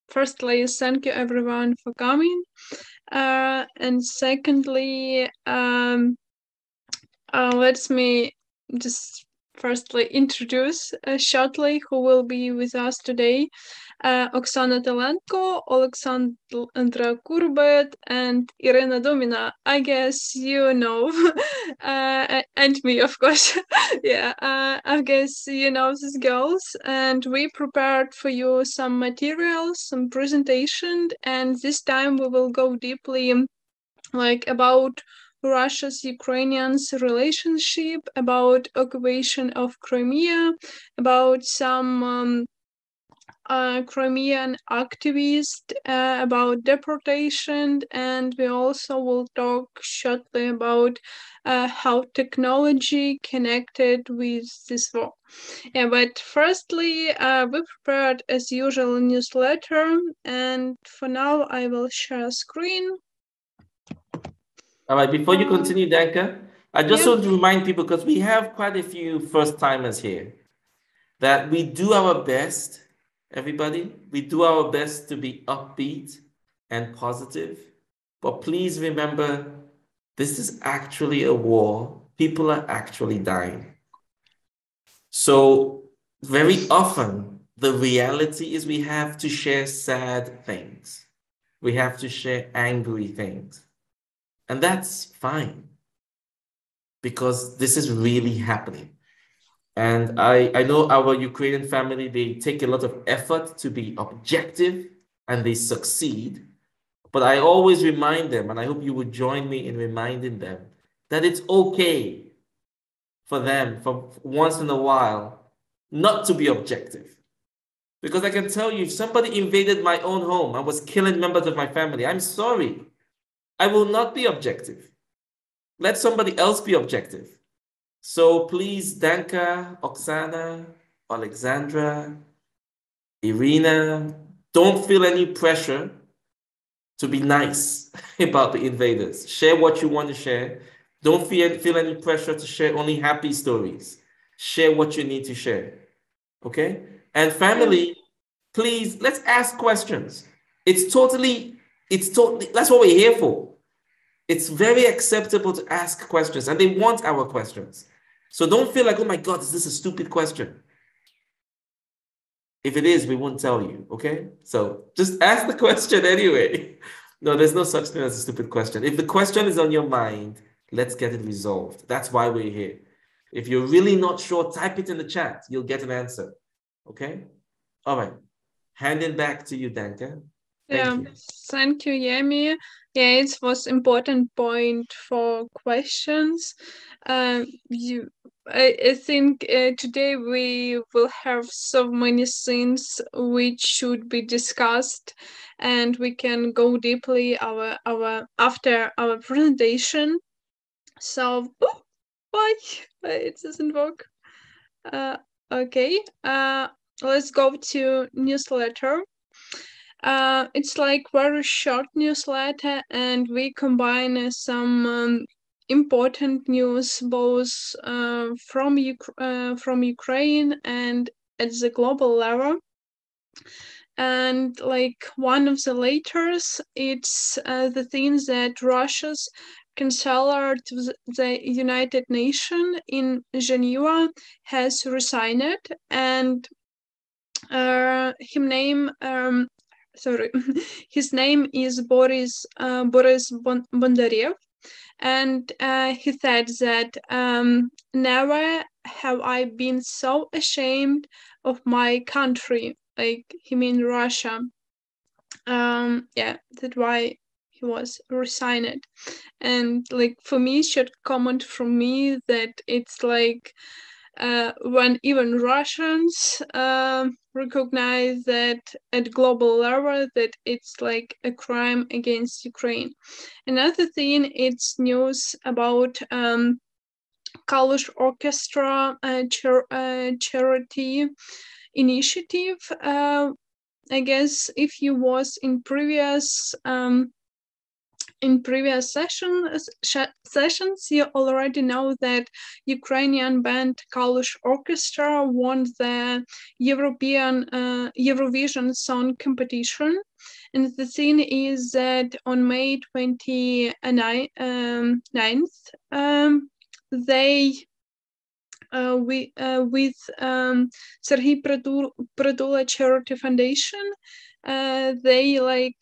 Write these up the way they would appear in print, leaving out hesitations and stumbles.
firstly, thank you everyone for coming. And secondly, let me just firstly introduce shortly who will be with us today. Oksana Telenko, Alexandra Kurbet, and Irina Domina. I guess you know, and me, of course. Yeah, I guess you know these girls, and we prepared for you some materials, some presentation, and this time we will go deeply, like about Russia's Ukrainians relationship, about occupation of Crimea, about some Crimean activist, about deportation, and we also will talk shortly about how technology connected with this war. Yeah, but firstly, we prepared as usual a newsletter, and for now I will share screen. All right, before you continue, Danka, I just Yeah. want to remind people, because we have quite a few first-timers here, that we do our best, everybody, we do our best to be upbeat and positive. But please remember, this is actually a war. People are actually dying. So very often, the reality is we have to share sad things. We have to share angry things. And that's fine, because this is really happening. And I know our Ukrainian family, they take a lot of effort to be objective, and they succeed. But I always remind them, and I hope you would join me in reminding them, that it's okay for them, for once in a while, not to be objective. Because I can tell you, if somebody invaded my own home and was killing members of my family, I'm sorry. I will not be objective. Let somebody else be objective. So please, Danka, Oksana, Alexandra, Irina, don't feel any pressure to be nice about the invaders. Share what you want to share. Don't feel any pressure to share only happy stories. Share what you need to share. Okay? And family, please, let's ask questions. It's totally, that's what we're here for. It's very acceptable to ask questions, and they want our questions. So don't feel like, oh my God, is this a stupid question? If it is, we won't tell you, okay? So just ask the question anyway. No, there's no such thing as a stupid question. If the question is on your mind, let's get it resolved. That's why we're here. If you're really not sure, type it in the chat. You'll get an answer, okay? All right. Hand it back to you, Danka. Thank you. Thank you, Yemi. Yeah, it was important point for questions. I think today we will have so many things which should be discussed, and we can go deeply our after our presentation. So, why it doesn't work? Okay. Let's go to newsletter. It's like very short newsletter, and we combine some important news both from Ukraine and at the global level. And like one of the latest, it's the things that Russia's counselor to the United Nations in Geneva has resigned, and him name sorry, his name is Boris Bondarev, and he said that never have I been so ashamed of my country. Like he mean Russia. Yeah, that's why he was resigned. And like for me, short comment from me that it's like when even Russians recognize that at global level that it's like a crime against Ukraine. Another thing, it's news about Kalush Orchestra charity initiative. I guess if you was in previous in previous sessions, you already know that Ukrainian band Kalush Orchestra won the European Eurovision Song Competition. And the thing is that on May 29th, they with Serhiy Pradula Charity Foundation, they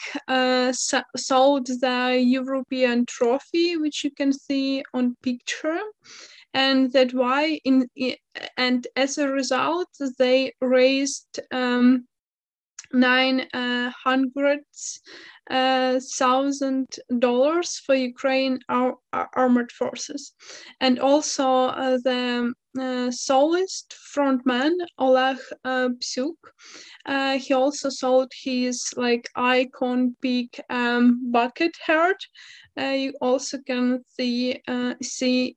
sold the European trophy, which you can see on picture, and that why and as a result they raised $900,000 for Ukraine armored forces, and also the soloist frontman Oleg Psyuk. He also sold his icon big bucket hat. You also can see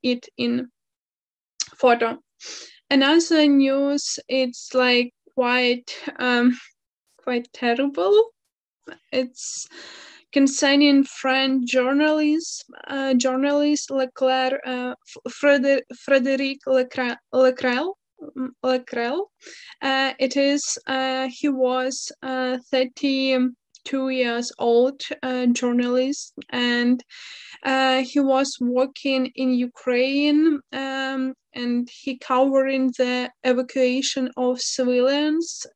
it in photo. Another news, it's quite terrible. It's concerning French journalist Frederic Leclerc. It is he was 32 years old journalist, and he was working in Ukraine, and he covering the evacuation of civilians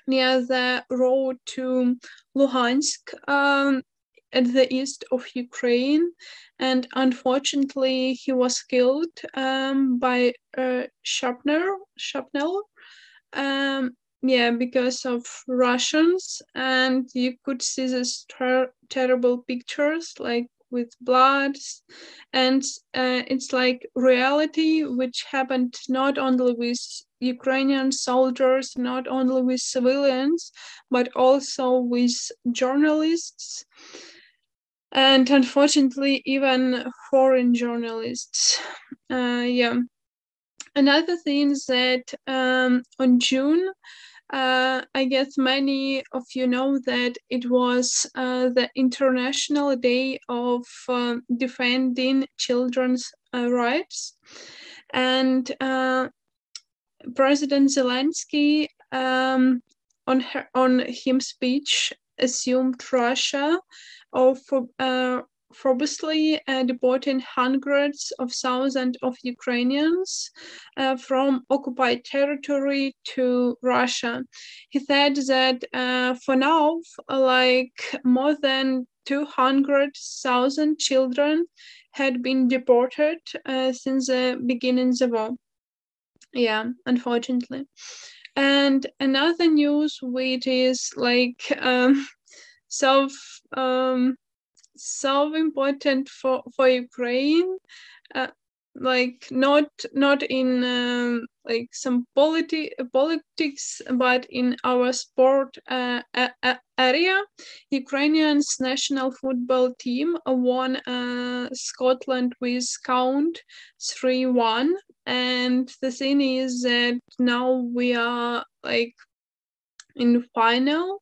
near the road to Luhansk, at the east of Ukraine, and unfortunately he was killed by shrapnel, because of Russians, and you could see these terrible pictures with blood, and it's reality which happened not only with Ukrainian soldiers, not only with civilians, but also with journalists, and unfortunately even foreign journalists. Another thing is that on June, I guess many of you know that it was the International Day of Defending Children's Rights, and President Zelensky on his speech assumed Russia of forcibly deporting hundreds of thousands of Ukrainians from occupied territory to Russia. He said that for now, more than 200,000 children had been deported since the beginning of the war. Yeah, unfortunately. And another news which is so important for Ukraine, not in some politics, but in our sport area. Ukrainian's national football team won Scotland with count 3-1, and the thing is that now we are in the final.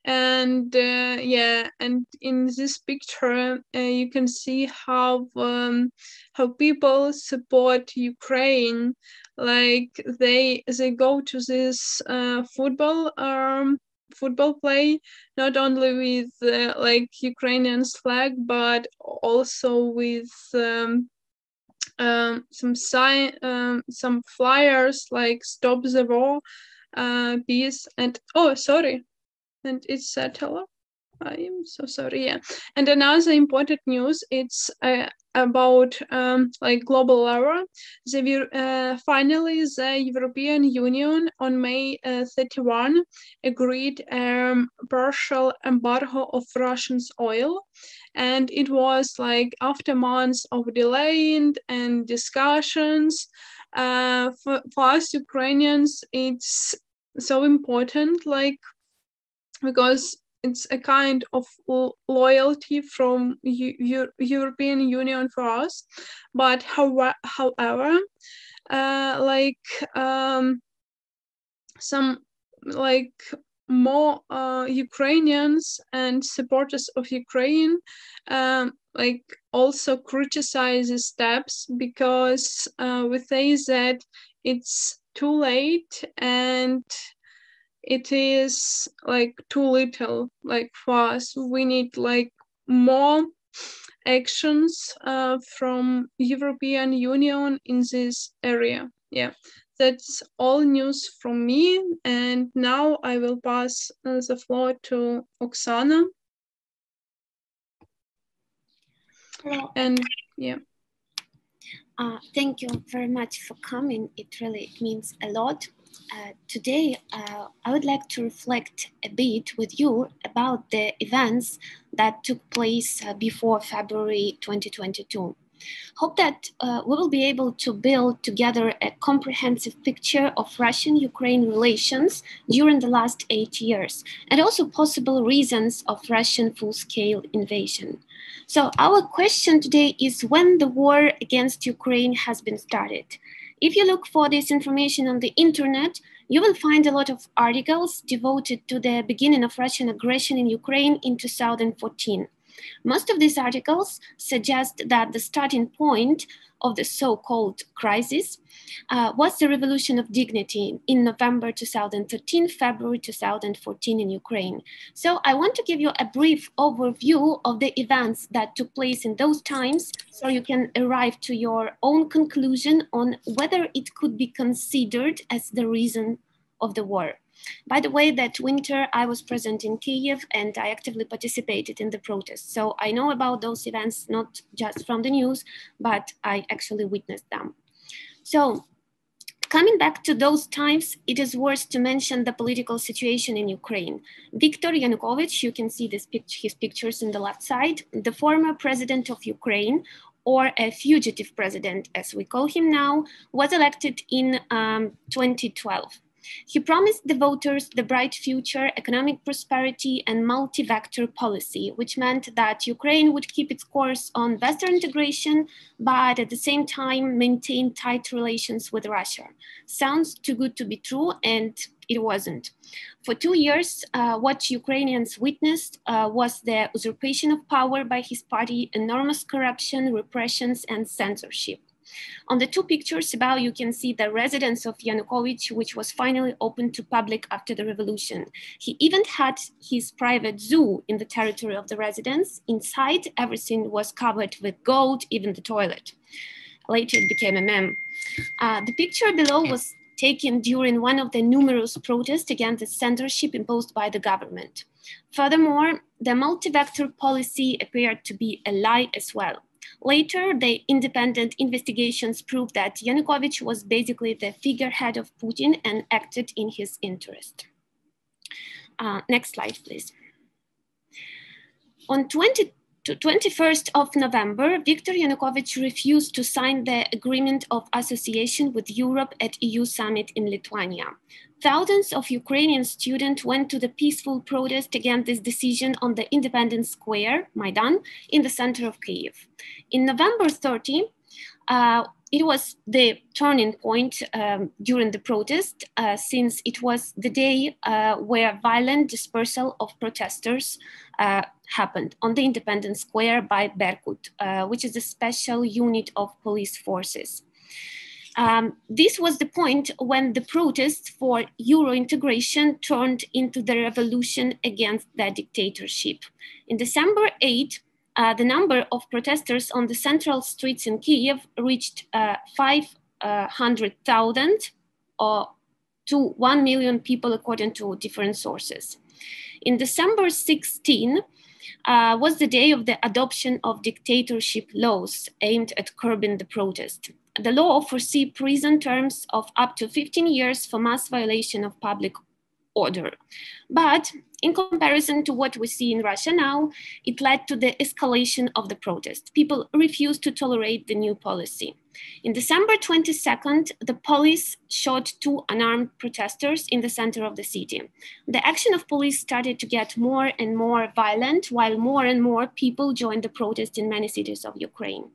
And and in this picture you can see how people support Ukraine. They go to this football play not only with Ukrainian flag, but also with some flyers like "Stop the War," peace, and and it's Teller. I am so sorry. Yeah, and another important news, it's about global level. Finally, the European Union on May 31 agreed partial embargo of Russia's oil, and it was after months of delaying and discussions. For us Ukrainians, it's so important, because it's a kind of loyalty from European Union for us. But however, some more Ukrainians and supporters of Ukraine like also criticize the steps because we say that it's too late and it is like too little like for us. We need like more actions from European Union in this area. Yeah, that's all news from me. And now I will pass the floor to Oksana. Hello. And yeah. Thank you very much for coming. It really means a lot. Today, I would like to reflect a bit with you about the events that took place before February 2022. Hope that we will be able to build together a comprehensive picture of Russian-Ukraine relations during the last 8 years, and also possible reasons of Russian full-scale invasion. So our question today is when the war against Ukraine has been started. If you look for this information on the internet, you will find a lot of articles devoted to the beginning of Russian aggression in Ukraine in 2014. Most of these articles suggest that the starting point of the so-called crisis was the revolution of dignity in November 2013, February 2014 in Ukraine. So I want to give you a brief overview of the events that took place in those times so you can arrive to your own conclusion on whether it could be considered as the reason of the war. By the way, that winter I was present in Kyiv and I actively participated in the protests. So I know about those events, not just from the news, but I actually witnessed them. So coming back to those times, it is worth to mention the political situation in Ukraine. Viktor Yanukovych, you can see his pictures in the left side, the former president of Ukraine, or a fugitive president, as we call him now, was elected in 2012. He promised the voters the bright future, economic prosperity, and multi-vector policy, which meant that Ukraine would keep its course on Western integration, but at the same time maintain tight relations with Russia. Sounds too good to be true, and it wasn't. For 2 years, what Ukrainians witnessed was the usurpation of power by his party, enormous corruption, repressions, and censorship. On the two pictures above, you can see the residence of Yanukovych, which was finally opened to public after the revolution. He even had his private zoo in the territory of the residence. Inside, everything was covered with gold, even the toilet. Later, it became a meme. The picture below was taken during one of the numerous protests against the censorship imposed by the government. Furthermore, the multi-vector policy appeared to be a lie as well. Later, the independent investigations proved that Yanukovych was basically the figurehead of Putin and acted in his interest. Next slide, please. On 21st of November, Viktor Yanukovych refused to sign the Agreement of Association with Europe at EU summit in Lithuania. Thousands of Ukrainian students went to the peaceful protest against this decision on the Independence Square, Maidan, in the center of Kyiv. In November 30, it was the turning point during the protest, since it was the day where violent dispersal of protesters happened on the Independence Square by Berkut, which is a special unit of police forces. This was the point when the protests for Euro integration turned into the revolution against the dictatorship. In December 8, the number of protesters on the central streets in Kyiv reached 500,000 to 1 million people, according to different sources. In December 16, was the day of the adoption of dictatorship laws aimed at curbing the protest. The law foresees prison terms of up to 15 years for mass violation of public order. But in comparison to what we see in Russia now, it led to the escalation of the protest. People refused to tolerate the new policy. In December 22nd, the police shot 2 unarmed protesters in the center of the city. The action of police started to get more and more violent, while more and more people joined the protest in many cities of Ukraine.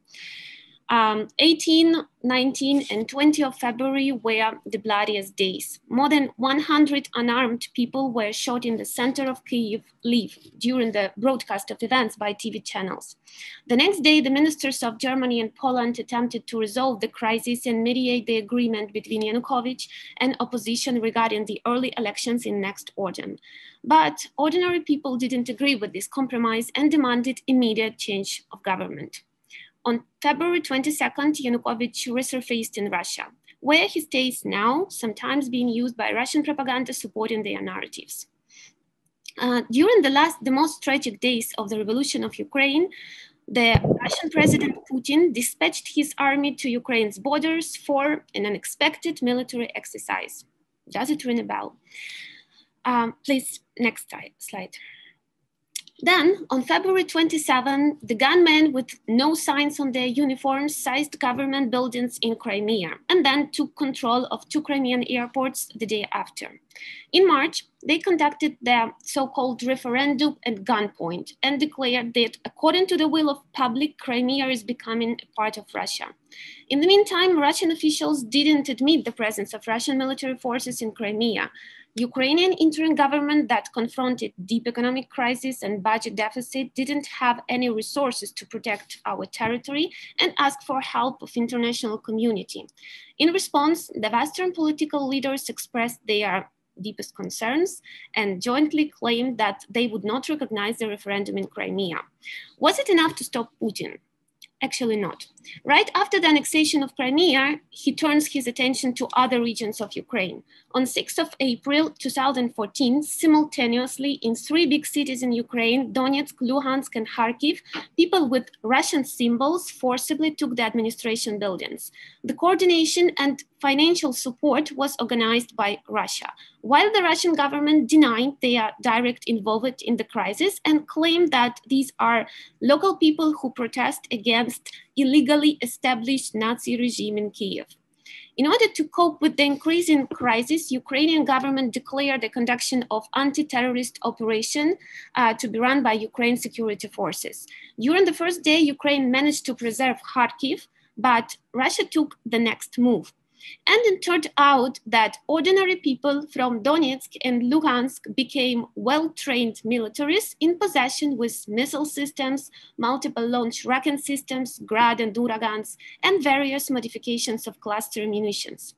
18, 19, and 20 of February were the bloodiest days. More than 100 unarmed people were shot in the center of Kyiv live during the broadcast of events by TV channels. The next day, the ministers of Germany and Poland attempted to resolve the crisis and mediate the agreement between Yanukovych and opposition regarding the early elections in next autumn. But ordinary people didn't agree with this compromise and demanded immediate change of government. On February 22nd, Yanukovych resurfaced in Russia, where he stays now, sometimes being used by Russian propaganda supporting their narratives. During the most tragic days of the revolution of Ukraine, the Russian President Putin dispatched his army to Ukraine's borders for an unexpected military exercise. Does it ring a bell? Please, next slide. Then, on February 27, the gunmen with no signs on their uniforms seized government buildings in Crimea and then took control of 2 Crimean airports the day after. In March, they conducted their so-called referendum at gunpoint and declared that, according to the will of public, Crimea is becoming a part of Russia. In the meantime, Russian officials didn't admit the presence of Russian military forces in Crimea. Ukrainian interim government that confronted deep economic crisis and budget deficit didn't have any resources to protect our territory and asked for help of international community. In response, the Western political leaders expressed their deepest concerns and jointly claimed that they would not recognize the referendum in Crimea. Was it enough to stop Putin? Actually not. Right after the annexation of Crimea, he turns his attention to other regions of Ukraine. On 6th of April 2014, simultaneously in 3 big cities in Ukraine, Donetsk, Luhansk, and Kharkiv, people with Russian symbols forcibly took the administration buildings. The coordination and financial support was organized by Russia, while the Russian government denied their direct involvement in the crisis and claimed that these are local people who protest against illegally established Nazi regime in Kiev. In order to cope with the increasing crisis, Ukrainian government declared the conduction of anti-terrorist operation to be run by Ukraine security forces. During the first day, Ukraine managed to preserve Kharkiv, but Russia took the next move. And it turned out that ordinary people from Donetsk and Luhansk became well-trained militaries in possession with missile systems, multiple launch rocket systems, Grad and Uragans, and various modifications of cluster munitions.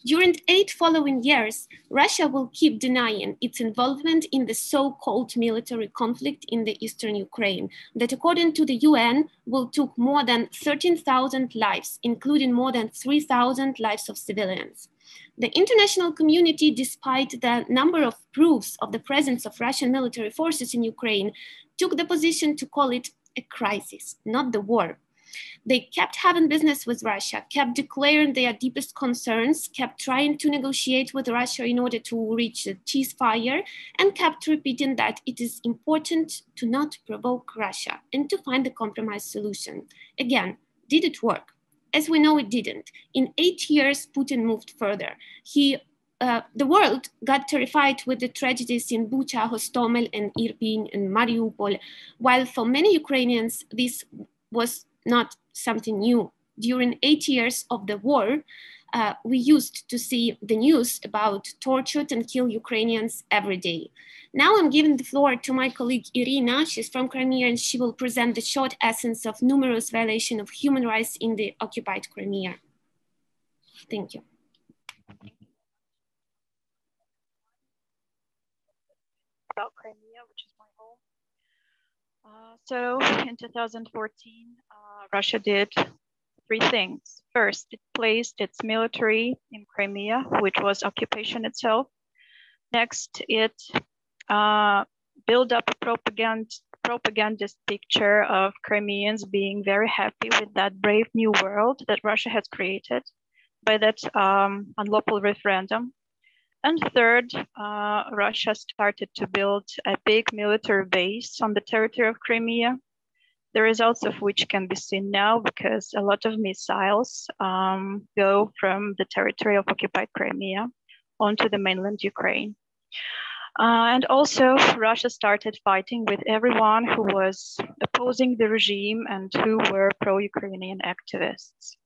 During 8 following years, Russia will keep denying its involvement in the so-called military conflict in the eastern Ukraine, that according to the UN will took more than 13,000 lives, including more than 3,000 lives of civilians. The international community, despite the number of proofs of the presence of Russian military forces in Ukraine, took the position to call it a crisis, not the war. They kept having business with Russia, kept declaring their deepest concerns, kept trying to negotiate with Russia in order to reach a ceasefire, and kept repeating that it is important to not provoke Russia and to find a compromise solution. Again, did it work? As we know, it didn't. In 8 years, Putin moved further. The world got terrified with the tragedies in Bucha, Hostomel, and Irpin, and Mariupol, while for many Ukrainians, this was not something new. During 8 years of the war, we used to see the news about tortured and killed Ukrainians every day. Now I'm giving the floor to my colleague Irina. She's from Crimea and she will present the short essence of numerous violations of human rights in the occupied Crimea. Thank you. About Crimea, which is my home. So in 2014, Russia did 3 things. First, it placed its military in Crimea, which was occupation itself. Next, it built up a propagandist picture of Crimeans being very happy with that brave new world that Russia has created by that unlawful referendum. And third, Russia started to build a big military base on the territory of Crimea, the results of which can be seen now because a lot of missiles go from the territory of occupied Crimea onto the mainland Ukraine. And also, Russia started fighting with everyone who was opposing the regime and who were pro-Ukrainian activists.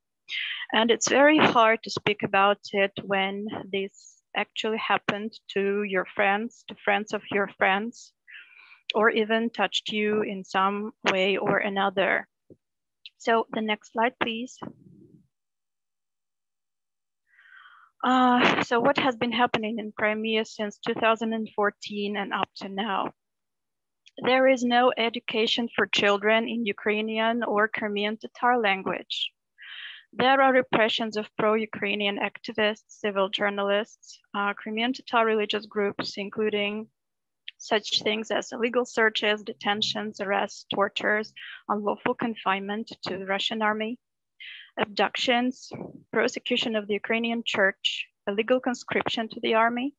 And it's very hard to speak about it when this actually happened to your friends, to friends of your friends, or even touched you in some way or another. So the next slide, please. So what has been happening in Crimea since 2014 and up to now? There is no education for children in Ukrainian or Crimean Tatar language. There are repressions of pro-Ukrainian activists, civil journalists, Crimean Tatar religious groups, including such things as illegal searches, detentions, arrests, tortures, unlawful confinement to the Russian army, abductions, persecution of the Ukrainian church, illegal conscription to the army,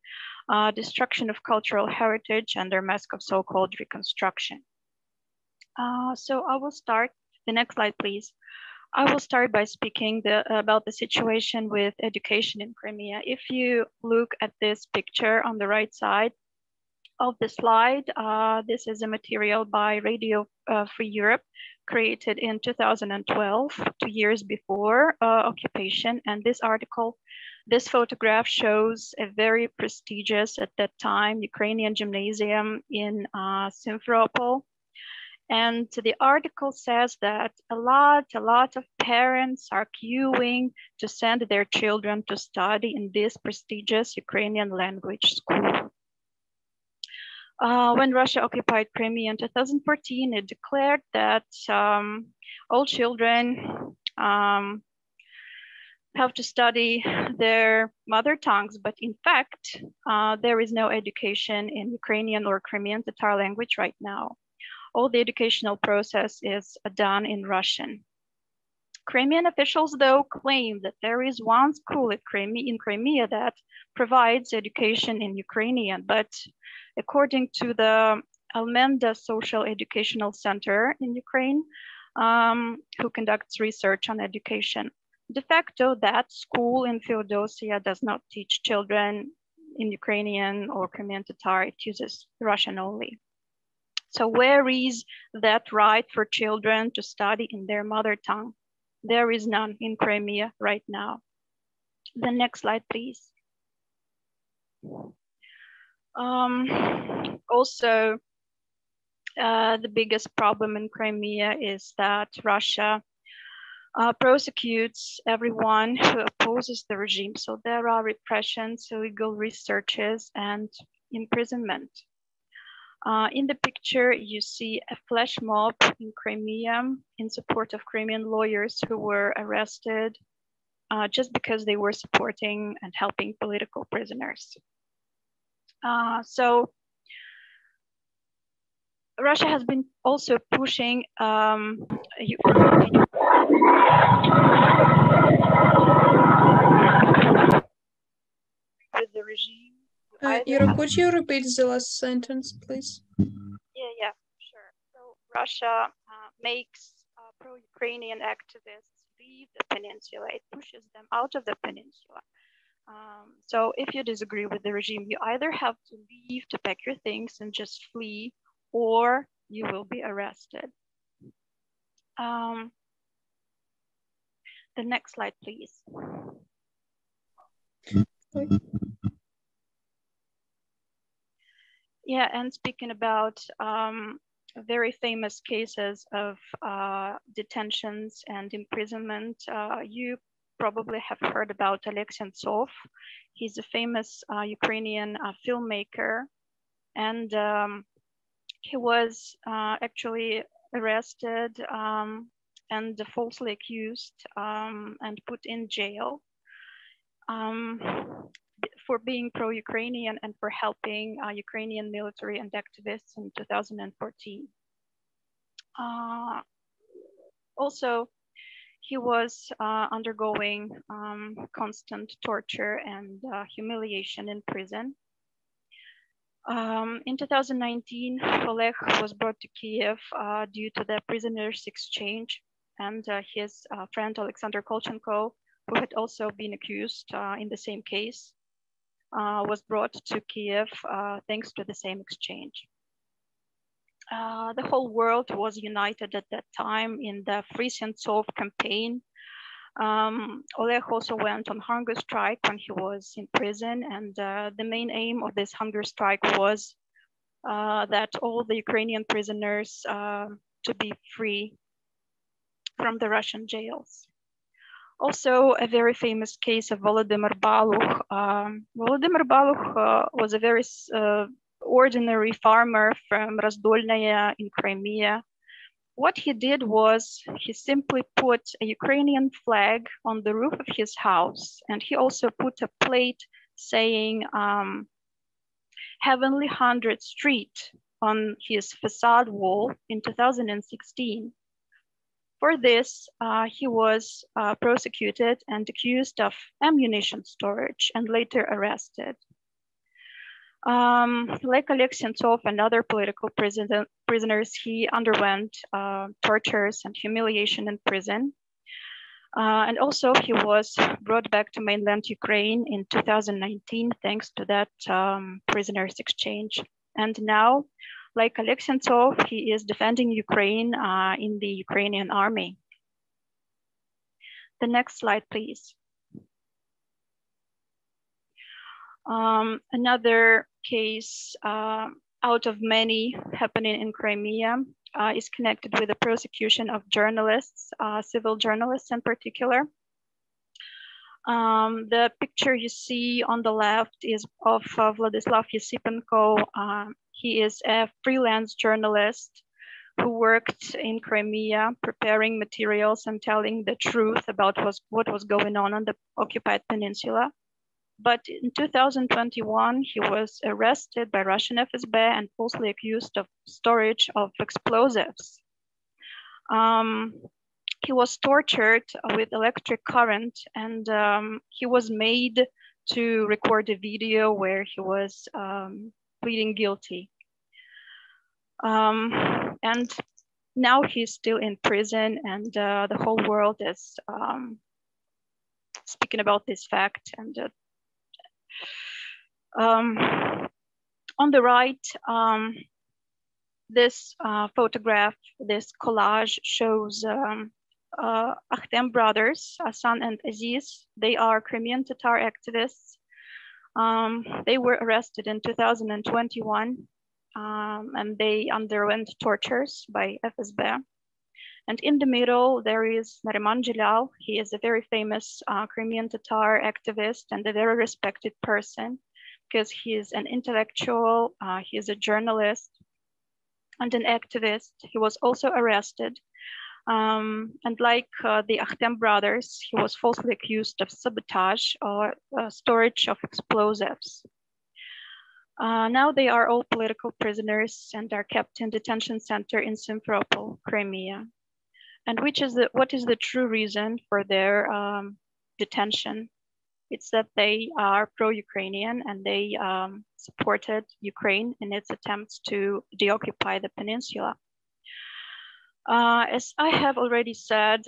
destruction of cultural heritage under mask of so-called reconstruction. So I will start, the next slide please. I will start by speaking about the situation with education in Crimea. If you look at this picture on the right side of the slide, this is a material by Radio Free Europe, created in 2012, 2 years before occupation. And this article, this photograph shows a very prestigious, at that time, Ukrainian gymnasium in Simferopol. And the article says that a lot of parents are queuing to send their children to study in this prestigious Ukrainian language school. When Russia occupied Crimea in 2014, it declared that all children have to study their mother tongues, but in fact, there is no education in Ukrainian or Crimean Tatar language right now. All the educational process is done in Russian. Crimean officials, though, claim that there is one school in Crimea that provides education in Ukrainian, but according to the Almenda Social Educational Center in Ukraine, who conducts research on education, de facto, that school in Feodosia does not teach children in Ukrainian or Crimean Tatar, it uses Russian only. So where is that right for children to study in their mother tongue? There is none in Crimea right now. The next slide, please. Also, the biggest problem in Crimea is that Russia prosecutes everyone who opposes the regime. So there are repressions, illegal researches, and imprisonment. In the picture, you see a flash mob in Crimea in support of Crimean lawyers who were arrested just because they were supporting and helping political prisoners. So Russia has been also pushing with the regime. Ira, could you repeat the last sentence, please? Yeah, sure. So Russia makes pro-Ukrainian activists leave the peninsula. It pushes them out of the peninsula. So if you disagree with the regime, you either have to leave to pack your things and just flee, or you will be arrested. The next slide, please. Yeah, and speaking about very famous cases of detentions and imprisonment, you probably have heard about Oleg Sentsov. He's a famous Ukrainian filmmaker, and he was actually arrested and falsely accused and put in jail for being pro-Ukrainian and for helping Ukrainian military and activists in 2014. Also, he was undergoing constant torture and humiliation in prison. In 2019, Oleg was brought to Kiev due to the prisoners' exchange, and his friend Alexander Kolchenko, who had also been accused in the same case, was brought to Kiev thanks to the same exchange. The whole world was united at that time in the Free Sentsov campaign. Oleg also went on hunger strike when he was in prison, and the main aim of this hunger strike was that all the Ukrainian prisoners to be free from the Russian jails. Also, a very famous case of Volodymyr Baluch. Volodymyr Baluch was a very ordinary farmer from Razdolnaya in Crimea. What he did was he simply put a Ukrainian flag on the roof of his house, and he also put a plate saying Heavenly 100th Street on his facade wall in 2016. For this, he was prosecuted and accused of ammunition storage and later arrested. Like Oleg Sentsov and other political prisoners, he underwent tortures and humiliation in prison. And also he was brought back to mainland Ukraine in 2019, thanks to that prisoners exchange. And now, like Oleg Sentsov, he is defending Ukraine in the Ukrainian army. The next slide, please. Another case out of many happening in Crimea is connected with the persecution of journalists, civil journalists in particular. The picture you see on the left is of Vladislav Yasipenko. He is a freelance journalist who worked in Crimea, preparing materials and telling the truth about what was going on the occupied peninsula. But in 2021, he was arrested by Russian FSB and falsely accused of storage of explosives. He was tortured with electric current, and he was made to record a video where he was pleading guilty. And now he's still in prison, and the whole world is speaking about this fact. And on the right, this photograph, this collage shows Akhtem brothers, Asan and Aziz. They are Crimean Tatar activists. They were arrested in 2021 and they underwent tortures by FSB. And in the middle, there is Nariman Jalal. He is a very famous Crimean Tatar activist and a very respected person because he is an intellectual, he is a journalist and an activist. He was also arrested. And like the Akhtem brothers, he was falsely accused of sabotage or storage of explosives. Now they are all political prisoners and are kept in detention center in Simferopol, Crimea. And what is the true reason for their detention? It's that they are pro-Ukrainian and they supported Ukraine in its attempts to deoccupy the peninsula. As I have already said,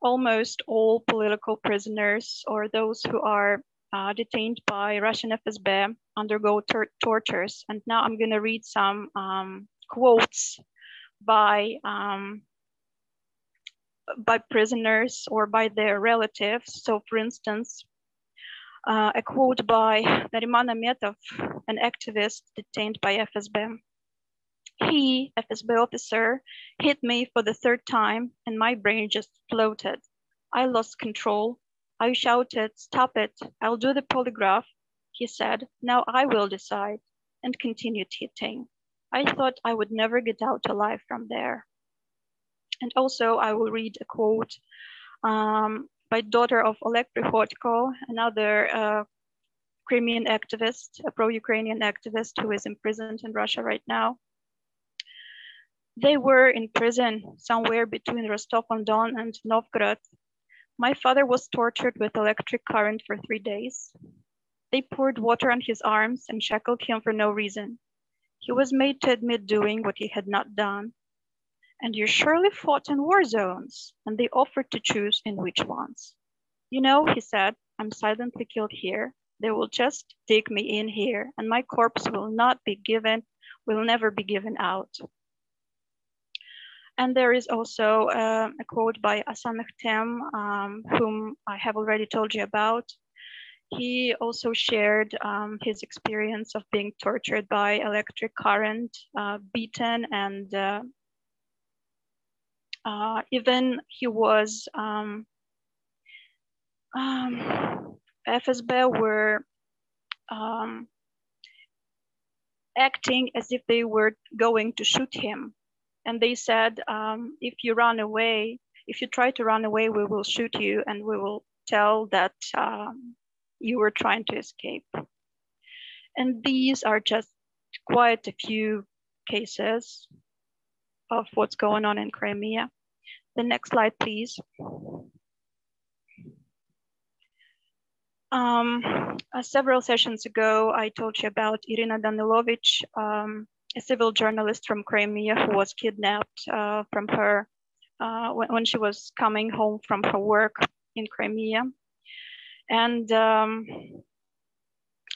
almost all political prisoners or those who are detained by Russian FSB undergo tortures. And now I'm going to read some quotes by prisoners or by their relatives. So for instance, a quote by Nariman Ametov, an activist detained by FSB. He, FSB officer, hit me for the third time and my brain just floated. I lost control. I shouted, "Stop it, I'll do the polygraph." He said, "Now I will decide," and continued hitting. I thought I would never get out alive from there. And also I will read a quote by daughter of Oleg Prihodko, another Crimean activist, a pro-Ukrainian activist who is imprisoned in Russia right now. They were in prison somewhere between Rostov-on-Don and Novgorod. My father was tortured with electric current for 3 days. They poured water on his arms and shackled him for no reason. He was made to admit doing what he had not done. And you surely fought in war zones, and they offered to choose in which ones. You know, he said, I'm silently killed here, They will just dig me in here, and my corpse will never be given out. And there is also a quote by Asan Khtem, whom I have already told you about. He also shared his experience of being tortured by electric current, beaten, and even he was FSB were acting as if they were going to shoot him. And they said, if you try to run away, we will shoot you and we will tell that you were trying to escape. And these are just quite a few cases of what's going on in Crimea. The next slide, please. Several sessions ago, I told you about Irina Danilovich, a civil journalist from Crimea who was kidnapped from her when she was coming home from her work in Crimea. And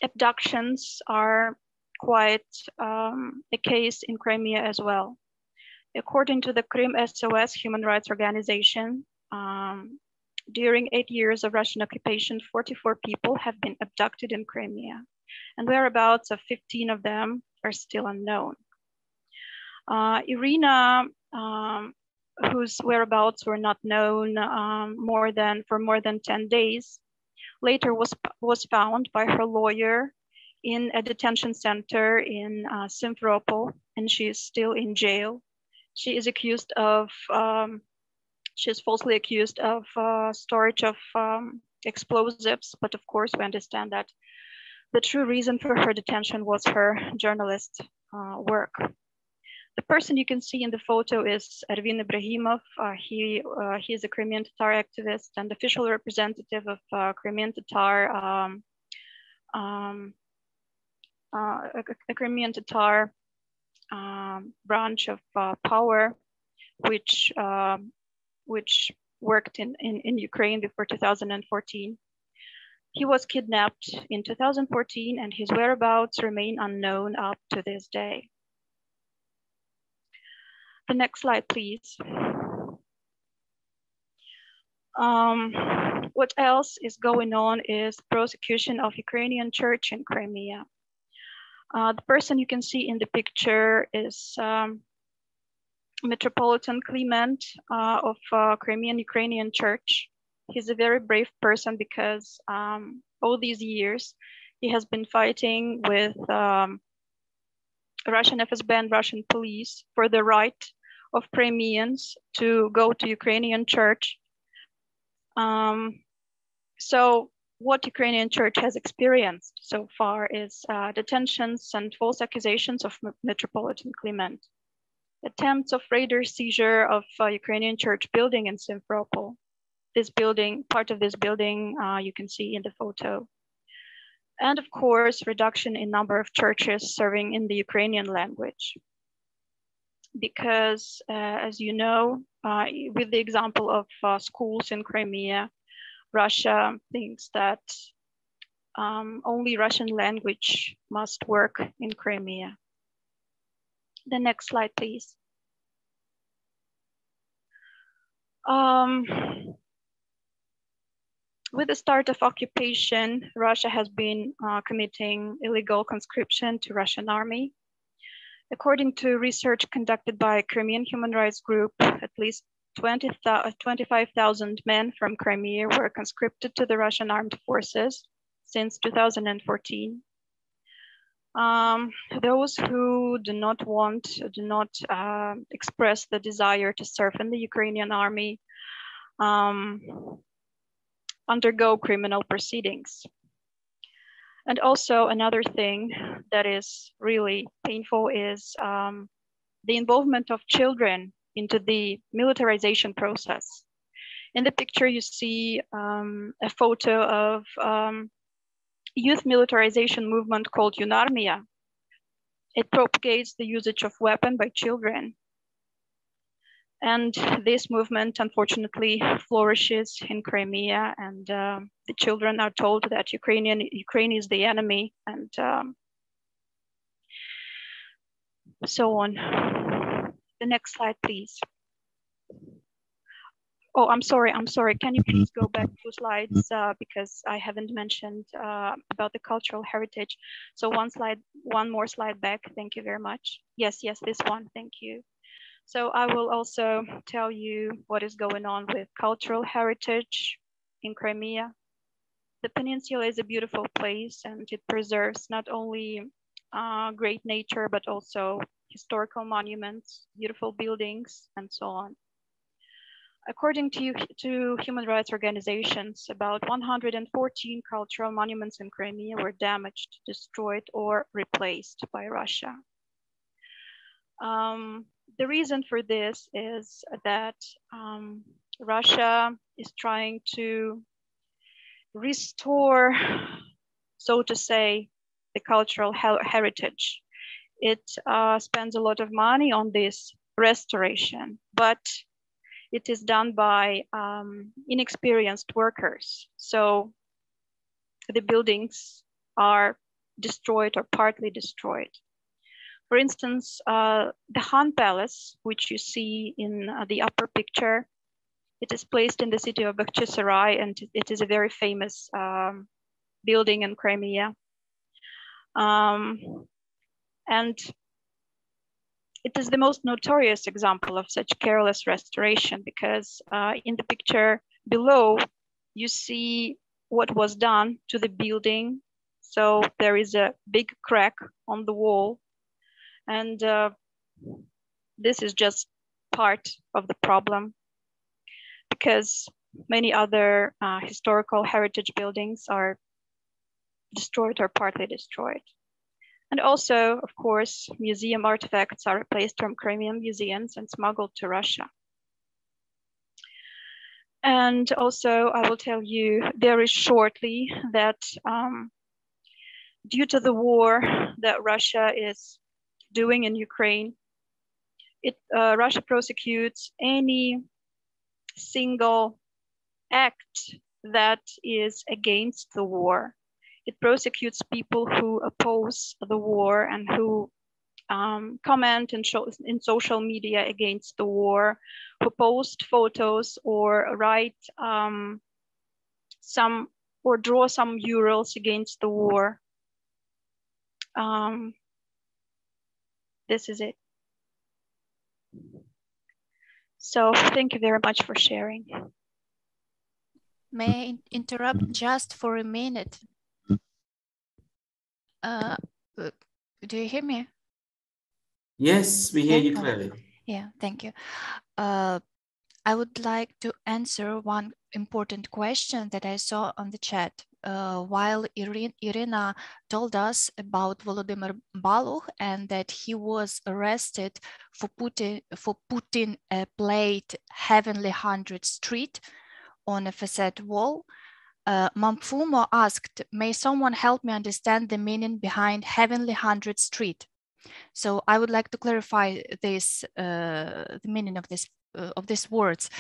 abductions are quite a case in Crimea as well. According to the Crim SOS human rights organization, during 8 years of Russian occupation, 44 people have been abducted in Crimea, and whereabouts of 15 of them are still unknown. Irina, whose whereabouts were not known for more than 10 days, later was found by her lawyer in a detention center in Simferopol, and she is still in jail. She is accused of she is falsely accused of storage of explosives, but of course we understand that the true reason for her detention was her journalist work. The person you can see in the photo is Ervin Ibrahimov. He is a Crimean Tatar activist and official representative of Crimean Tatar, a Crimean Tatar branch of power, which worked in Ukraine before 2014. He was kidnapped in 2014 and his whereabouts remain unknown up to this day. The next slide, please. What else is going on is prosecution of Ukrainian church in Crimea. The person you can see in the picture is Metropolitan Clement of Crimean Ukrainian Church. He's a very brave person because all these years he has been fighting with Russian FSB and Russian police for the right of Crimeans to go to Ukrainian church. So what Ukrainian church has experienced so far is detentions and false accusations of Metropolitan Clement. Attempts of raider seizure of Ukrainian church building in Simferopol. This building, part of this building you can see in the photo. And of course, reduction in number of churches serving in the Ukrainian language. Because as you know, with the example of schools in Crimea, Russia thinks that only Russian language must work in Crimea. The next slide, please. With the start of occupation, Russia has been committing illegal conscription to Russian army. According to research conducted by a Crimean human rights group, at least 25,000 men from Crimea were conscripted to the Russian armed forces since 2014. Those who do not express the desire to serve in the Ukrainian army undergo criminal proceedings. And also another thing that is really painful is the involvement of children into the militarization process. In the picture, you see a photo of youth militarization movement called Yunarmia. It propagates the usage of weapons by children. And this movement, unfortunately, flourishes in Crimea, and the children are told that Ukraine is the enemy, and so on. The next slide, please. Oh, I'm sorry. Can you please go back 2 slides because I haven't mentioned about the cultural heritage. So one more slide back. Thank you very much. Yes, this one. Thank you. So I will also tell you what is going on with cultural heritage in Crimea. The peninsula is a beautiful place, and it preserves not only great nature, but also historical monuments, beautiful buildings, and so on. According to human rights organizations, about 114 cultural monuments in Crimea were damaged, destroyed, or replaced by Russia. The reason for this is that Russia is trying to restore, so to say, the cultural heritage. It spends a lot of money on this restoration, but it is done by inexperienced workers. So the buildings are destroyed or partly destroyed. For instance, the Han Palace, which you see in the upper picture, it is placed in the city of Bakhchisarai, and it is a very famous building in Crimea. And it is the most notorious example of such careless restoration because in the picture below, you see what was done to the building. So there is a big crack on the wall. And this is just part of the problem because many other historical heritage buildings are destroyed or partly destroyed. And also, of course, museum artifacts are replaced from Crimean museums and smuggled to Russia. And also, I will tell you very shortly that due to the war that Russia is doing in Ukraine, Russia prosecutes any single act that is against the war. It prosecutes people who oppose the war and who comment in social media against the war, who post photos or write or draw some murals against the war. This is it. So thank you very much for sharing. May I interrupt just for a minute? Do you hear me? Yes, we hear you clearly. Yeah, thank you. I would like to answer one important question that I saw on the chat. While Irina told us about Volodymyr Baluch and that he was arrested for putting a plate Heavenly 100th Street on a facade wall, Mamfumo asked, may someone help me understand the meaning behind Heavenly 100th Street? So I would like to clarify this, the meaning of these words.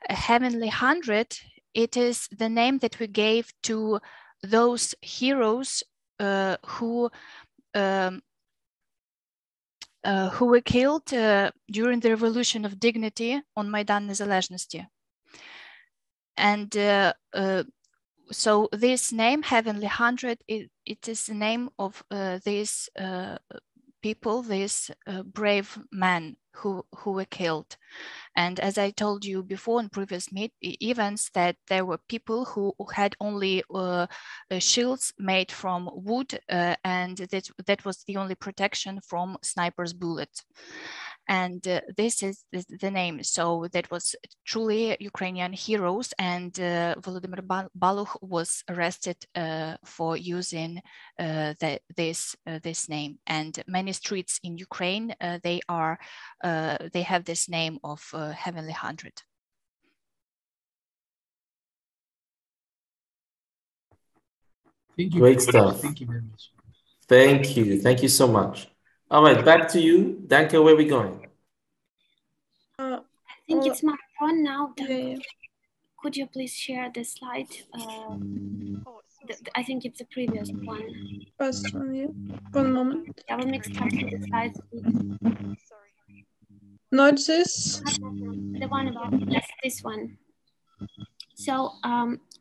Heavenly 100, it is the name that we gave to those heroes who were killed during the Revolution of Dignity on Maidan Nезалежності. And so this name, Heavenly 100, it is the name of these people, these brave men who were killed. And as I told you before in previous events, that there were people who had only shields made from wood, and that was the only protection from snipers' bullets. And this is the name. So that was truly Ukrainian heroes, and Volodymyr Baluch was arrested for using this name. And many streets in Ukraine, they have this name of Heavenly 100. Thank you. Great stuff. Thank you very much. Thank you. Thank you so much. All right, back to you. Danke, where are we going? think it's my turn now. Yeah. Could you please share the slide? I think it's the previous one. First one, yeah. One moment. I will mixed up with the slides. Sorry. Not this. The one about, yes, this one. So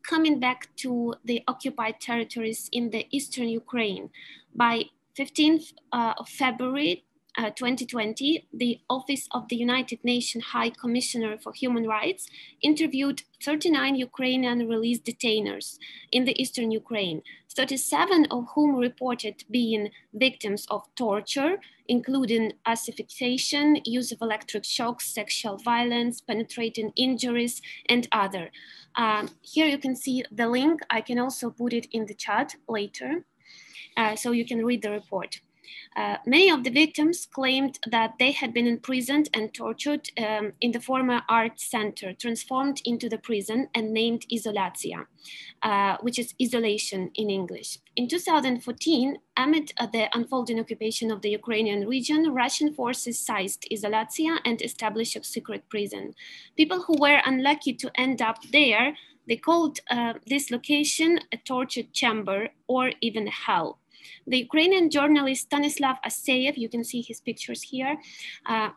coming back to the occupied territories in the eastern Ukraine, by 15th of February 2020, the Office of the United Nations High Commissioner for Human Rights interviewed 39 Ukrainian released detainers in the eastern Ukraine, 37 of whom reported being victims of torture, including asphyxiation, use of electric shocks, sexual violence, penetrating injuries, and other. Here you can see the link. I can also put it in the chat later, so you can read the report. Many of the victims claimed that they had been imprisoned and tortured in the former art center, transformed into the prison and named Izolatia, which is isolation in English. In 2014, amid the unfolding occupation of the Ukrainian region, Russian forces seized Izolatia and established a secret prison. People who were unlucky to end up there, they called this location a torture chamber or even hell. The Ukrainian journalist Stanislav Aseyev, you can see his pictures here,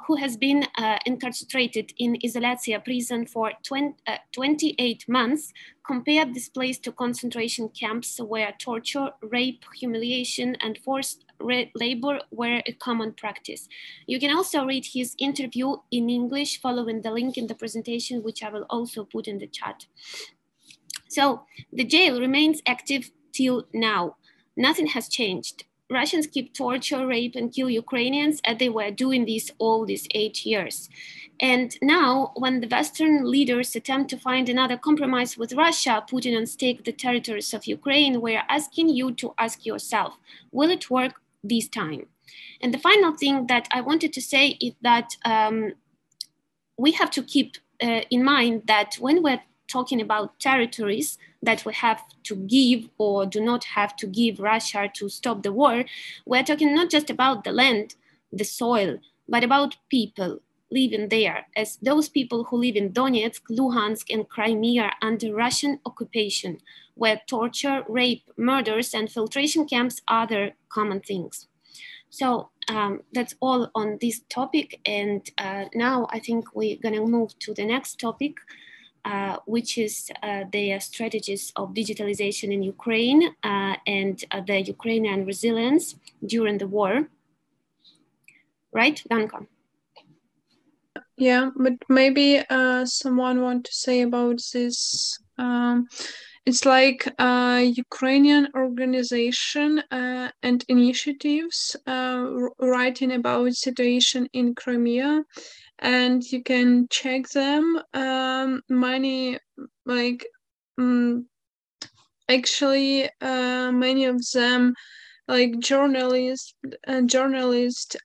who has been incarcerated in Izolatia prison for 28 months, compared this place to concentration camps where torture, rape, humiliation, and forced labor were a common practice. You can also read his interview in English following the link in the presentation, which I will also put in the chat. So the jail remains active till now. Nothing has changed. Russians keep torture, rape, and kill Ukrainians as they were doing this all these 8 years. And now, when the Western leaders attempt to find another compromise with Russia, putting on stake the territories of Ukraine, we're asking you to ask yourself, will it work this time? And the final thing that I wanted to say is that we have to keep in mind that when we're talking about territories that we have to give or do not have to give Russia to stop the war, we're talking not just about the land, the soil, but about people living there, as those people who live in Donetsk, Luhansk, and Crimea under Russian occupation, where torture, rape, murders, and filtration camps are the common things. So that's all on this topic. And now I think we're gonna move to the next topic, which is the strategies of digitalization in Ukraine and the Ukrainian resilience during the war. Right, Danka? Yeah, but maybe someone want to say about this. It's like Ukrainian organization and initiatives writing about situation in Crimea, and you can check them. Many like actually many of them like journalists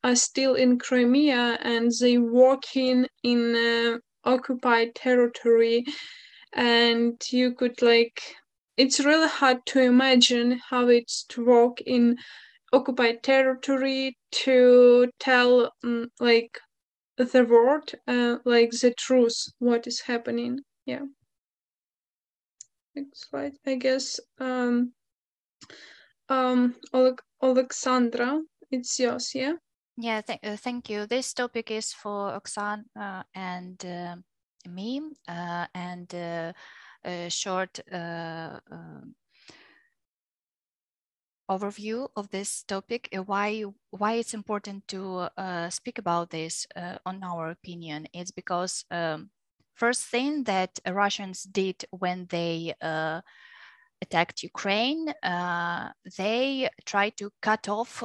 are still in Crimea and they working in occupied territory, and you could like it's really hard to imagine how it's to work in occupied territory, to tell like the word like the truth what is happening. Yeah, next slide. I guess Alexandra, it's yours. Yeah. Yeah, thank you. This topic is for Oksana and me, and a short overview of this topic, why it's important to speak about this on our opinion. It's because first thing that Russians did when they attacked Ukraine, they tried to cut off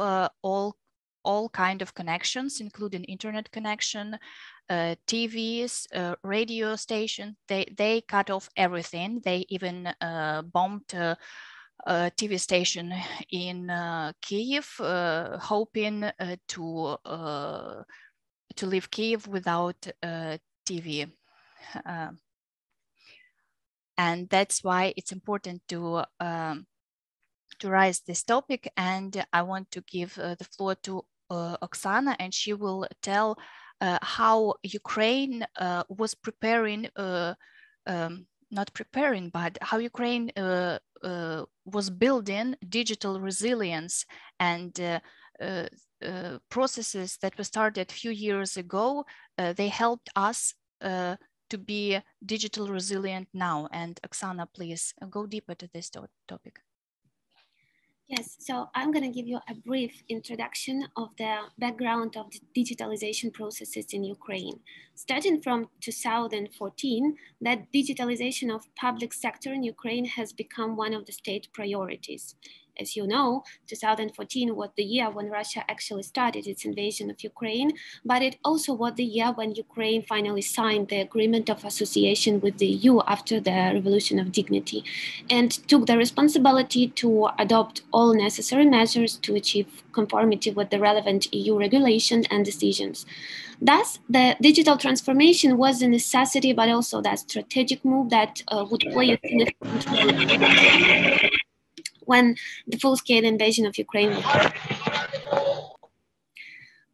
all kind of connections, including internet connection, TVs, radio station. They cut off everything. They even bombed a TV station in Kiev, hoping to leave Kiev without TV. And that's why it's important to raise this topic. And I want to give the floor to Oksana, and she will tell how Ukraine was preparing, not preparing, but how Ukraine was building digital resilience and processes that were started a few years ago. They helped us to be digital resilient now. And Oksana, please go deeper to this topic. Yes, so I'm going to give you a brief introduction of the background of the digitalization processes in Ukraine. Starting from 2014, that digitalization of public sector in Ukraine has become one of the state priorities. As you know, 2014 was the year when Russia actually started its invasion of Ukraine, but it also was the year when Ukraine finally signed the agreement of association with the EU after the Revolution of Dignity, and took the responsibility to adopt all necessary measures to achieve conformity with the relevant EU regulations and decisions. Thus, the digital transformation was a necessity, but also that strategic move that would play a significant role when the full-scale invasion of Ukraine was started.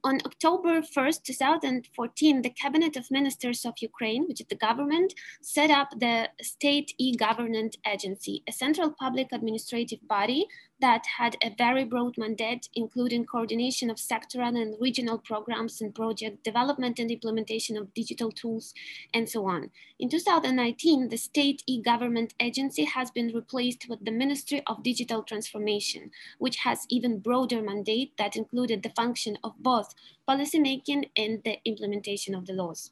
On October 1st, 2014, the Cabinet of Ministers of Ukraine, which is the government, set up the State e-Government Agency, a central public administrative body that had a very broad mandate, including coordination of sectoral and regional programs and project development and implementation of digital tools, and so on. In 2019, the State e-Government Agency has been replaced with the Ministry of Digital Transformation, which has even broader mandate that included the function of both policymaking and the implementation of the laws.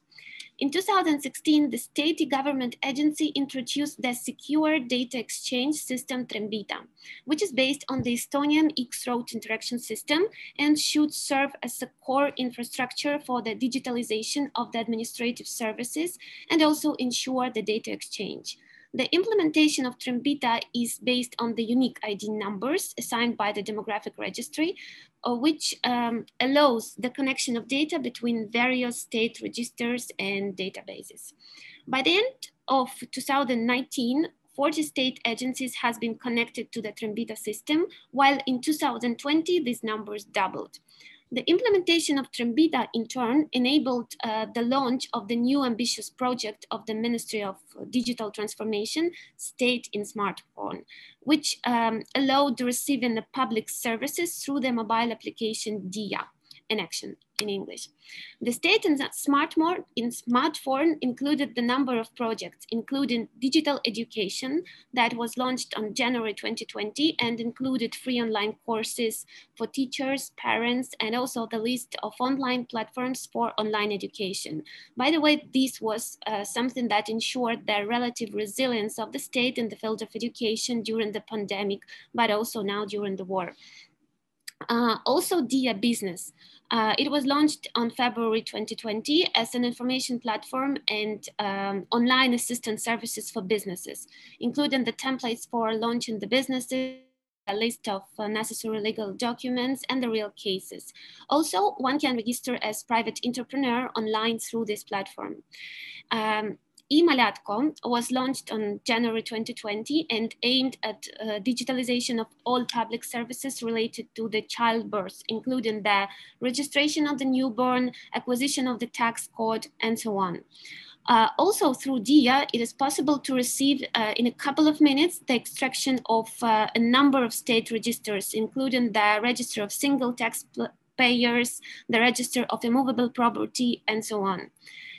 In 2016, the State e-Government Agency introduced the Secure Data Exchange System Trembita, which is based on the Estonian X-Road interaction system and should serve as a core infrastructure for the digitalization of the administrative services and also ensure the data exchange. The implementation of Trembita is based on the unique ID numbers assigned by the demographic registry, which allows the connection of data between various state registers and databases. By the end of 2019, 40 state agencies has been connected to the Trembita system, while in 2020, these numbers doubled. The implementation of Trembita, in turn, enabled the launch of the new ambitious project of the Ministry of Digital Transformation, State in Smartphone, which allowed receiving the public services through the mobile application DIA, in action in English. The State in Smartphone included the number of projects, including digital education that was launched on January 2020 and included free online courses for teachers, parents, and also the list of online platforms for online education. By the way, this was something that ensured the relative resilience of the state in the field of education during the pandemic, but also now during the war. Also, DIA Business. It was launched on February 2020 as an information platform and online assistance services for businesses, including the templates for launching the businesses, a list of necessary legal documents, and the real cases. Also, one can register as private entrepreneur online through this platform. eMalatko was launched on January 2020 and aimed at digitalization of all public services related to the childbirth, including the registration of the newborn, acquisition of the tax code, and so on. Also through DIA, it is possible to receive in a couple of minutes the extraction of a number of state registers, including the register of single taxpayers, the register of immovable property, and so on.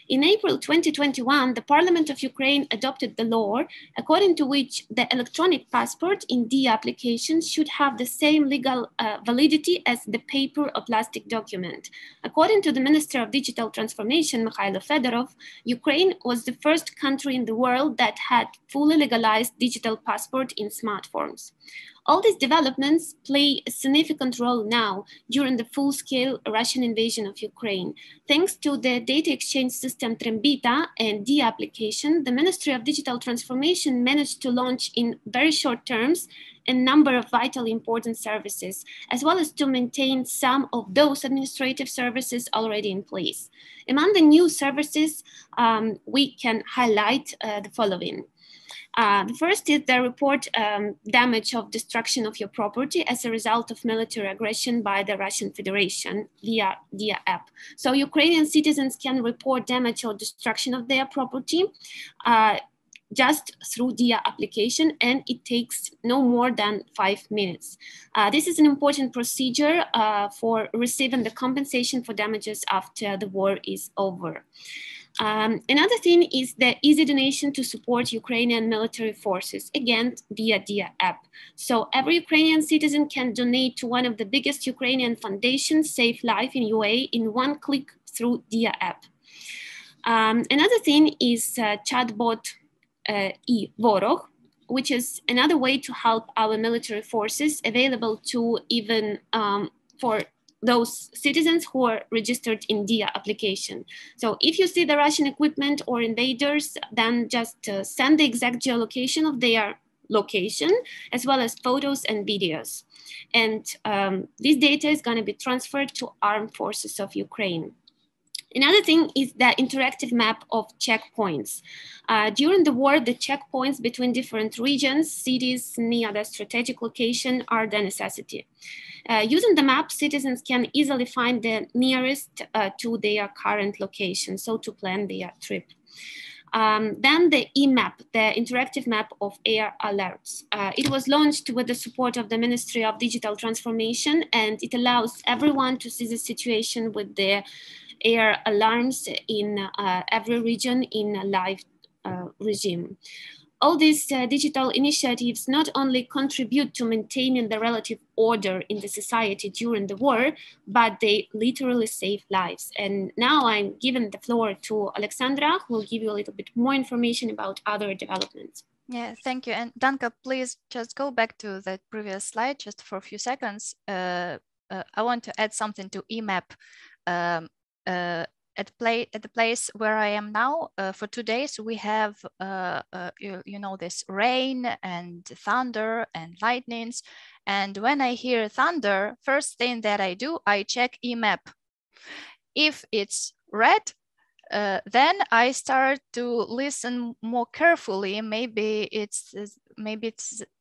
In April 2021, the Parliament of Ukraine adopted the law according to which the electronic passport in DIA application should have the same legal validity as the paper or plastic document. According to the Minister of Digital Transformation, Mikhailo Fedorov, Ukraine was the first country in the world that had fully legalized digital passport in smartphones. All these developments play a significant role now during the full-scale Russian invasion of Ukraine. Thanks to the data exchange system Trembita and DIA application, the Ministry of Digital Transformation managed to launch in very short terms a number of vitally important services, as well as to maintain some of those administrative services already in place. Among the new services, we can highlight the following. The first is the report damage of destruction of your property as a result of military aggression by the Russian Federation via DIA app. So Ukrainian citizens can report damage or destruction of their property just through DIA application, and it takes no more than 5 minutes. This is an important procedure for receiving the compensation for damages after the war is over. Another thing is the easy donation to support Ukrainian military forces, again, via DIA app. So every Ukrainian citizen can donate to one of the biggest Ukrainian foundations, Save Life in UAE, in one click through DIA app. Another thing is chatbot e-Vorog, which is another way to help our military forces, available to even for those citizens who are registered in DIA application. So if you see the Russian equipment or invaders, then just send the exact geolocation of their location, as well as photos and videos. And this data is going to be transferred to armed forces of Ukraine. Another thing is the interactive map of checkpoints. During the war, the checkpoints between different regions, cities near the strategic location are the necessity. Using the map, citizens can easily find the nearest to their current location, so to plan their trip. Then the e-map, the interactive map of air alerts. It was launched with the support of the Ministry of Digital Transformation, and it allows everyone to see the situation with the air alarms in every region in a live regime. All these digital initiatives not only contribute to maintaining the relative order in the society during the war, but they literally save lives. And now I'm giving the floor to Alexandra, who will give you a little bit more information about other developments. Yeah, thank you. And Danka, please just go back to the previous slide just for a few seconds. I want to add something to EMAP. At the place where I am now, for 2 days, we have, you know, this rain and thunder and lightnings. And when I hear thunder, first thing that I do, I check EMAP. If it's red, then I start to listen more carefully. Maybe it's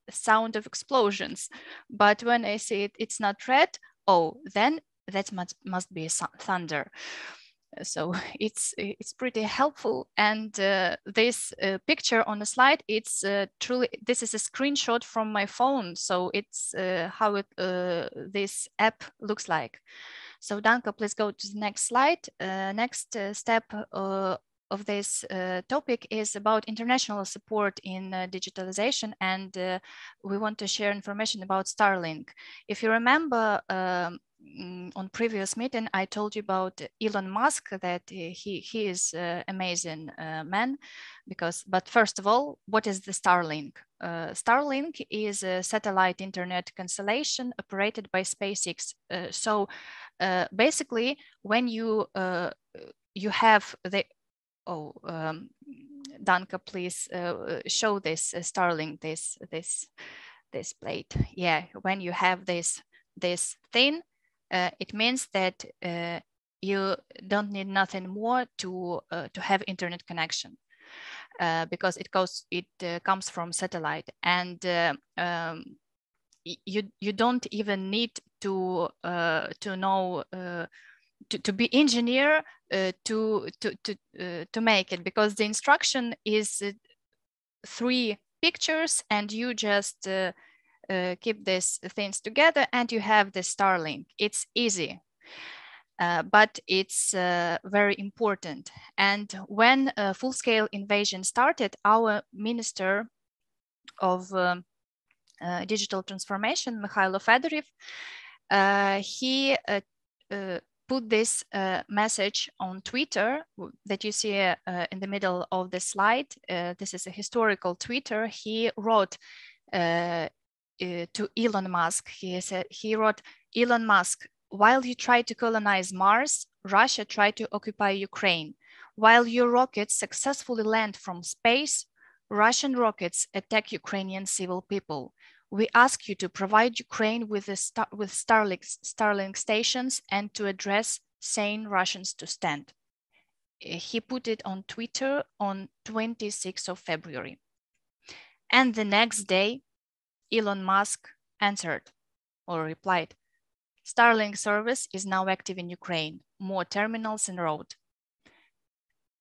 sound of explosions. But when I see it's not red, oh, then that must be thunder. So it's pretty helpful. And this picture on the slide, it's truly, this is a screenshot from my phone. So it's how this app looks like. So Danka, please go to the next slide. Next step of this topic is about international support in digitalization, and we want to share information about Starlink. If you remember, on previous meeting, I told you about Elon Musk, that he is amazing man, but first of all, what is the Starlink? Starlink is a satellite internet constellation operated by SpaceX. So basically, when you have the Danka, please show this Starlink, this plate. Yeah, when you have this thing, it means that you don't need nothing more to have internet connection, because it comes from satellite, and you don't even need to know to be engineer to make it, because the instruction is 3 pictures, and you just keep these things together and you have the Starlink. It's easy, but it's very important. And when a full-scale invasion started, our Minister of Digital Transformation, Mikhailo Fedorev, he put this message on Twitter that you see in the middle of the slide. This is a historical Twitter. He wrote to Elon Musk. He wrote, "Elon Musk, while you try to colonize Mars, Russia tried to occupy Ukraine. While your rockets successfully land from space, Russian rockets attack Ukrainian civil people. We ask you to provide Ukraine with Starlink stations and to address sane Russians to stand." He put it on Twitter on 26th of February. And the next day, Elon Musk answered or replied, Starlink service is now active in Ukraine, more terminals en route.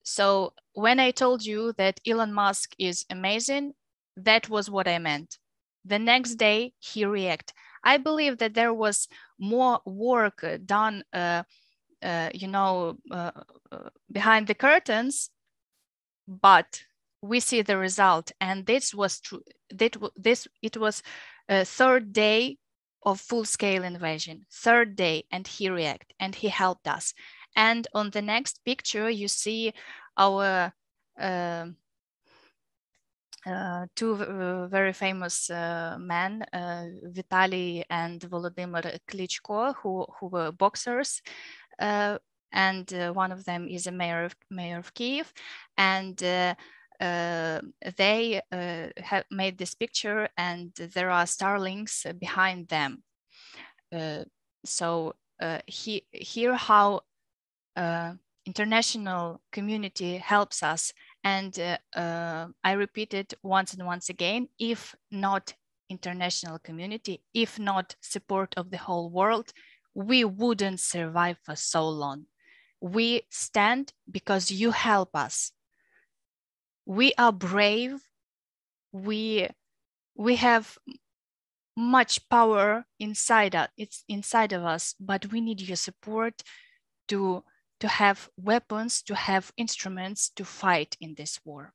So when I told you that Elon Musk is amazing, that was what I meant. The next day he reacted. I believe that there was more work done, behind the curtains, but we see the result. And this was true. It was a third day of full-scale invasion, third day, and he reacted and he helped us. And on the next picture, you see our two very famous men, Vitaly and Volodymyr Klitschko, who were boxers. And one of them is a mayor of Kiev. And they have made this picture, and there are Starlinks behind them. So here how international community helps us. And I repeat it once and once again, if not international community, if not support of the whole world, we wouldn't survive for so long. We stand because you help us. We are brave. We have much power inside us. It's inside of us, but we need your support to have weapons, to have instruments to fight in this war.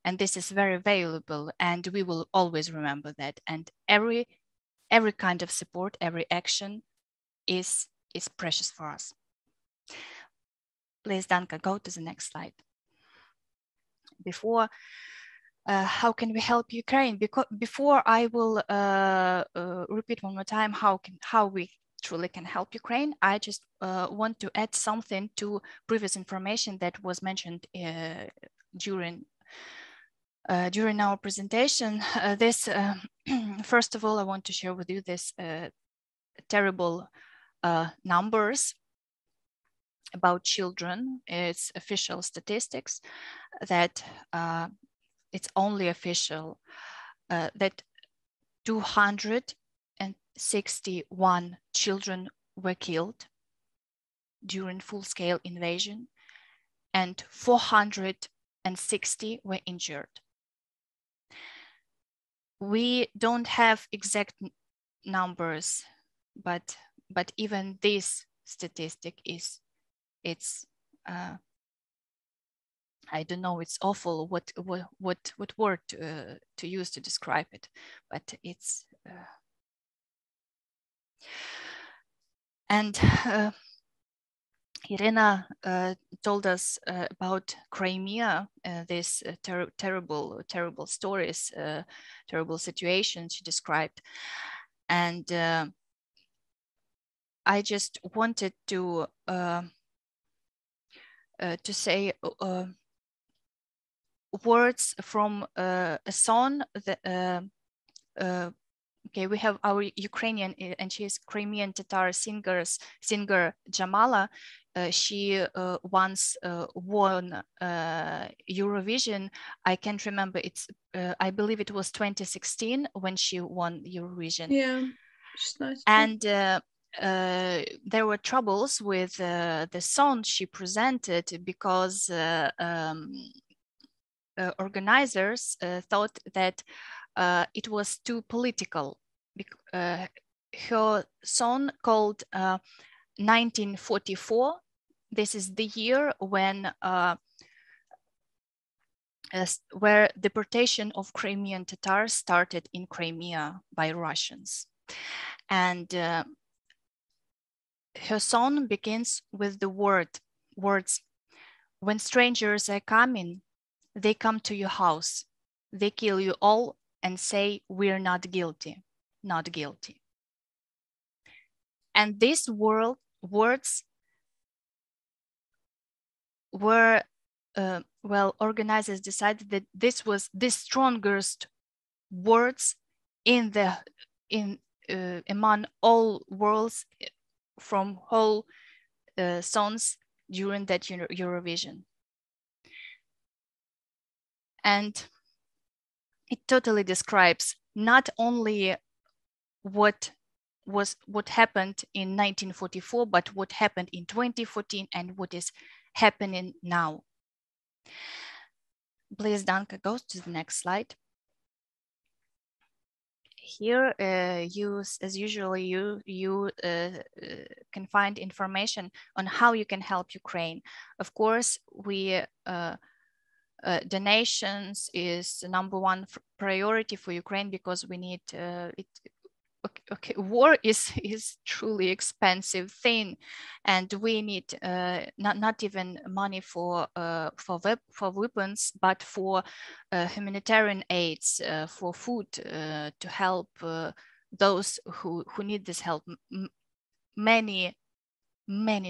And this is very valuable, and we will always remember that. And every kind of support, every action is precious for us. Please, Danka, go to the next slide. Before, how can we help Ukraine? Because before I will repeat one more time how we truly can help Ukraine, I just want to add something to previous information that was mentioned during our presentation. First of all, I want to share with you this terrible numbers about children. It's official statistics that it's only official that 261 children were killed during full-scale invasion, and 460 were injured. We don't have exact numbers, but even this statistic I don't know, it's awful what word to use to describe it, but it's and Irina told us about Crimea, this terrible stories, terrible situations she described. And I just wanted to say words from a song that okay, we have our Ukrainian, and she is Crimean Tatar singer Jamala. She once won Eurovision. I can't remember. I believe it was 2016 when she won Eurovision. Yeah, she's nice. And there were troubles with the song she presented because organizers thought that it was too political. Her song called 1944. This is the year when where deportation of Crimean Tatars started in Crimea by Russians. And her song begins with the words, when strangers are coming, they come to your house, they kill you all and say, we're not guilty, not guilty. And these words were, well, organizers decided that this was the strongest words among all worlds from whole songs during that Eurovision. And it totally describes not only what happened in 1944, but what happened in 2014 and what is happening now. Please, Danka, go to the next slide. Here, as usually, you can find information on how you can help Ukraine. Of course, donations is the number 1 priority for Ukraine, because we need it. Okay, war is truly expensive thing, and we need not even money for weapons, but for humanitarian aids, for food, to help those who need this help.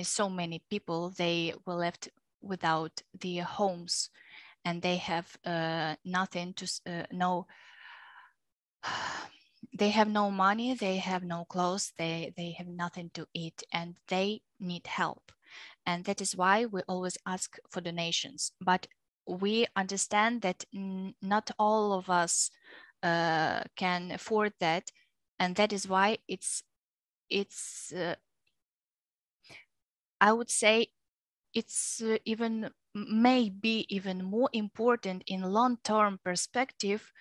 So many people, they were left without their homes, and they have nothing to they have no money, they have no clothes, they have nothing to eat, and they need help. And that is why we always ask for donations. But we understand that not all of us can afford that, and that is why it's I would say it's maybe even more important in long-term perspective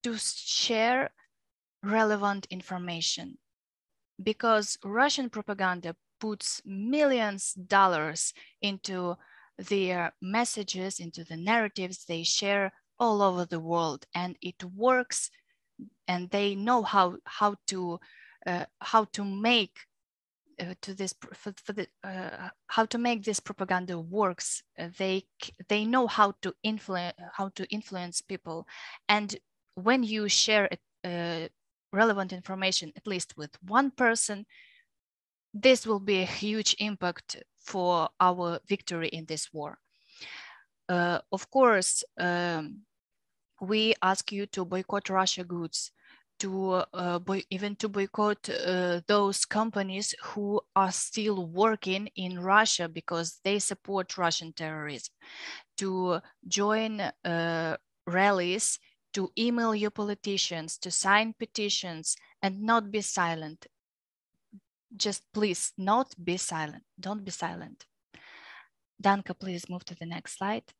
to share relevant information, because Russian propaganda puts millions of dollars into their messages, into the narratives they share all over the world, and it works, and they know how to make how to make this propaganda works. They know how to influence people, and when you share relevant information, at least with one person, this will be a huge impact for our victory in this war. Of course, we ask you to boycott Russia goods, to even to boycott those companies who are still working in Russia because they support Russian terrorism, to join rallies, to email your politicians, to sign petitions, and not be silent. Just please, not be silent. Don't be silent. Danka, please move to the next slide.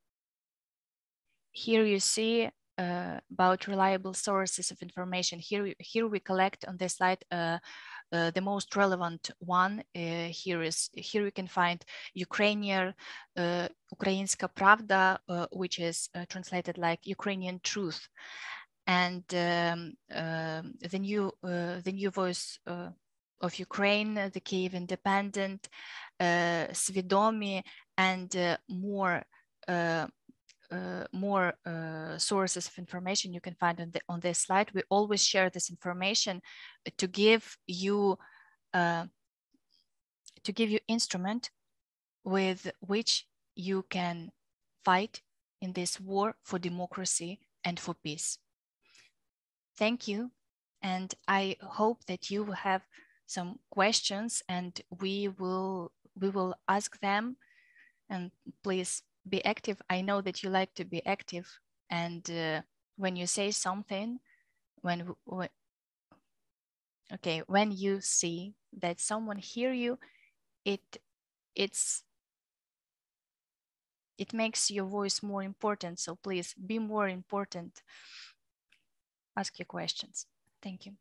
Here you see about reliable sources of information. Here we collect on this slide the most relevant one. Here we can find Ukrainian Ukrainska Pravda, which is translated like Ukrainian truth, and the new voice of Ukraine, the Kyiv Independent, Svidomi, and more sources of information you can find on this slide. We always share this information to give you instrument with which you can fight in this war for democracy and for peace. Thank you, and I hope that you will have some questions, and we will ask them. And please be active. I know that you like to be active, and when you say something, when you see that someone hear you, it makes your voice more important. So please be more important. Ask your questions. Thank you.